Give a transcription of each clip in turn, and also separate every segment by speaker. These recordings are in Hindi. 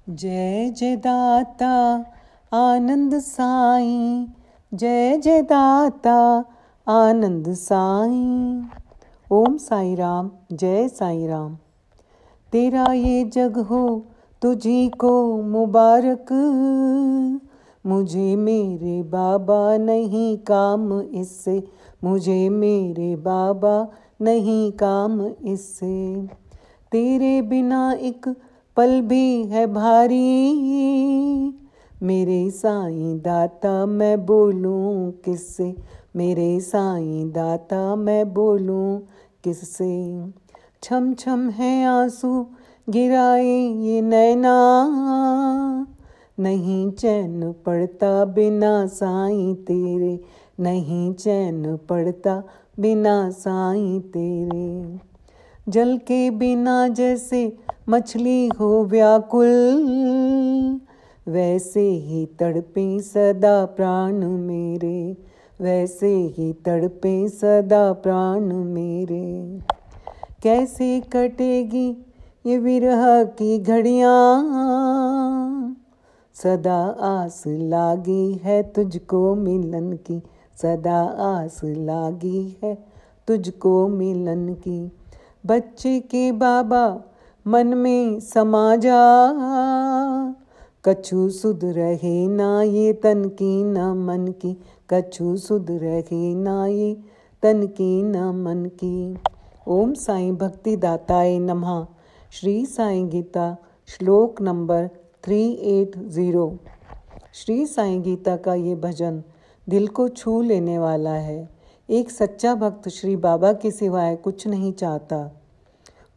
Speaker 1: जय जय दाता आनंद साईं, जय जय दाता आनंद साईं। ओम साई राम, जय साई राम। तेरा ये जग हो तुझी को मुबारक, मुझे मेरे बाबा नहीं काम इससे, मुझे मेरे बाबा नहीं काम इससे। तेरे बिना एक पल भी है भारी, मेरे साईं दाता मैं बोलूं किससे, मेरे साईं दाता मैं बोलूं किससे। छम छम है आंसू गिराए ये नैना, नहीं चैन पड़ता बिना साईं तेरे, नहीं चैन पड़ता बिना साईं तेरे। जल के बिना जैसे मछली हो व्याकुल, वैसे ही तड़पे सदा प्राण मेरे, वैसे ही तड़पे सदा प्राण मेरे। कैसे कटेगी ये विरह की घड़ियाँ, सदा आस लागी है तुझको मिलन की, सदा आस लागी है तुझको मिलन की। बच्चे के बाबा मन में समा जा, कछु सुध रहे ना ये तन की न मन की, कछु सुध रहे ना ये तन की न मन की। ओम साईं भक्ति दाताय नमः। श्री साईं गीता श्लोक नंबर 380। श्री साईं गीता का ये भजन दिल को छू लेने वाला है। एक सच्चा भक्त श्री बाबा के सिवाय कुछ नहीं चाहता।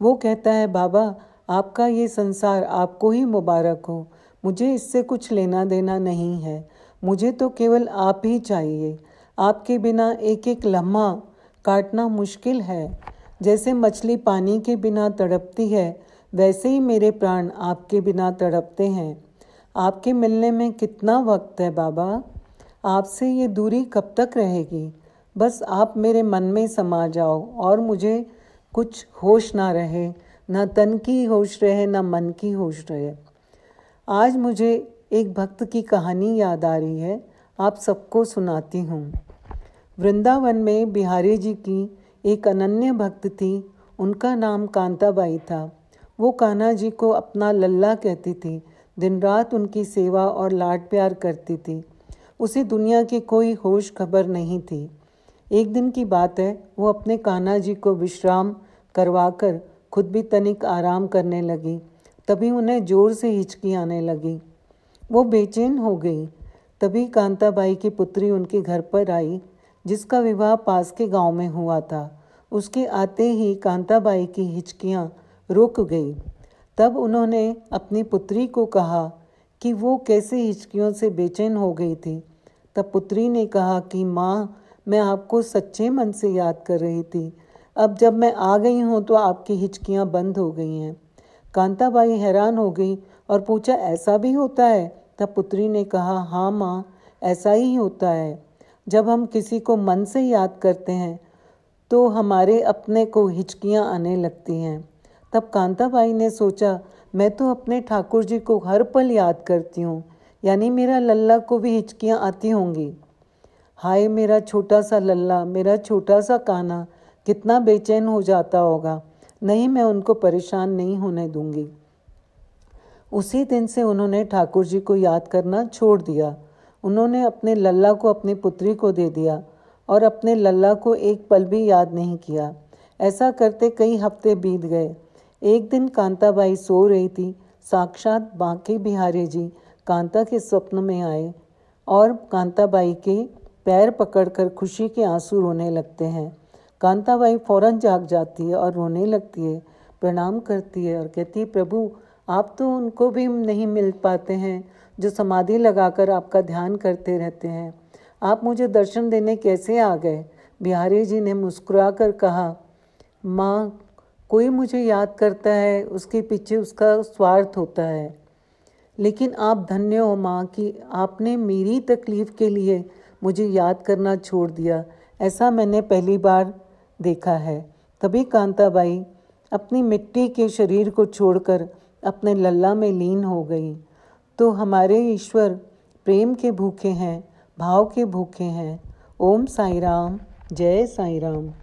Speaker 1: वो कहता है, बाबा आपका ये संसार आपको ही मुबारक हो, मुझे इससे कुछ लेना देना नहीं है, मुझे तो केवल आप ही चाहिए। आपके बिना एक एक लम्हा काटना मुश्किल है। जैसे मछली पानी के बिना तड़पती है, वैसे ही मेरे प्राण आपके बिना तड़पते हैं। आपके मिलने में कितना वक्त है बाबा, आपसे ये दूरी कब तक रहेगी। बस आप मेरे मन में समा जाओ और मुझे कुछ होश ना रहे, ना तन की होश रहे, ना मन की होश रहे। आज मुझे एक भक्त की कहानी याद आ रही है, आप सबको सुनाती हूँ। वृंदावन में बिहारी जी की एक अनन्य भक्त थी, उनका नाम कांताबाई था। वो कान्हा जी को अपना लल्ला कहती थी, दिन रात उनकी सेवा और लाड प्यार करती थी। उसे दुनिया की कोई होश खबर नहीं थी। एक दिन की बात है, वो अपने कान्हा जी को विश्राम करवाकर खुद भी तनिक आराम करने लगी। तभी उन्हें जोर से हिचकी आने लगी। वो बेचैन हो गई। तभी कांताबाई की पुत्री उनके घर पर आई, जिसका विवाह पास के गांव में हुआ था। उसके आते ही कांताबाई की हिचकियाँ रुक गई। तब उन्होंने अपनी पुत्री को कहा कि वो कैसे हिचकियों से बेचैन हो गई थी। तब पुत्री ने कहा कि माँ, मैं आपको सच्चे मन से याद कर रही थी। अब जब मैं आ गई हूँ तो आपकी हिचकियाँ बंद हो गई हैं। कांताबाई हैरान हो गई और पूछा, ऐसा भी होता है? तब पुत्री ने कहा, हाँ माँ, ऐसा ही होता है। जब हम किसी को मन से याद करते हैं तो हमारे अपने को हिचकियाँ आने लगती हैं। तब कांताबाई ने सोचा, मैं तो अपने ठाकुर जी को हर पल याद करती हूँ, यानी मेरा लल्ला को भी हिचकियाँ आती होंगी। हाय मेरा छोटा सा लल्ला, मेरा छोटा सा कान्हा कितना बेचैन हो जाता होगा। नहीं, मैं उनको परेशान नहीं होने दूंगी। उसी दिन से उन्होंने ठाकुर जी को याद करना छोड़ दिया। उन्होंने अपने लल्ला को अपनी पुत्री को दे दिया और अपने लल्ला को एक पल भी याद नहीं किया। ऐसा करते कई हफ्ते बीत गए। एक दिन कांताबाई सो रही थी। साक्षात बांके बिहारी जी कांता के स्वप्न में आए और कांताबाई के पैर पकड़कर खुशी के आंसू रोने लगते हैं। कांताबाई फौरन जाग जाती है और रोने लगती है, प्रणाम करती है और कहती है, प्रभु आप तो उनको भी नहीं मिल पाते हैं जो समाधि लगाकर आपका ध्यान करते रहते हैं, आप मुझे दर्शन देने कैसे आ गए? बिहारी जी ने मुस्कुरा कर कहा, माँ, कोई मुझे याद करता है उसके पीछे उसका स्वार्थ होता है, लेकिन आप धन्य हो माँ कि आपने मेरी तकलीफ़ के लिए मुझे याद करना छोड़ दिया। ऐसा मैंने पहली बार देखा है। तभी कांताबाई अपनी मिट्टी के शरीर को छोड़कर अपने लल्ला में लीन हो गई। तो हमारे ईश्वर प्रेम के भूखे हैं, भाव के भूखे हैं। ओम साई राम, जय साई राम।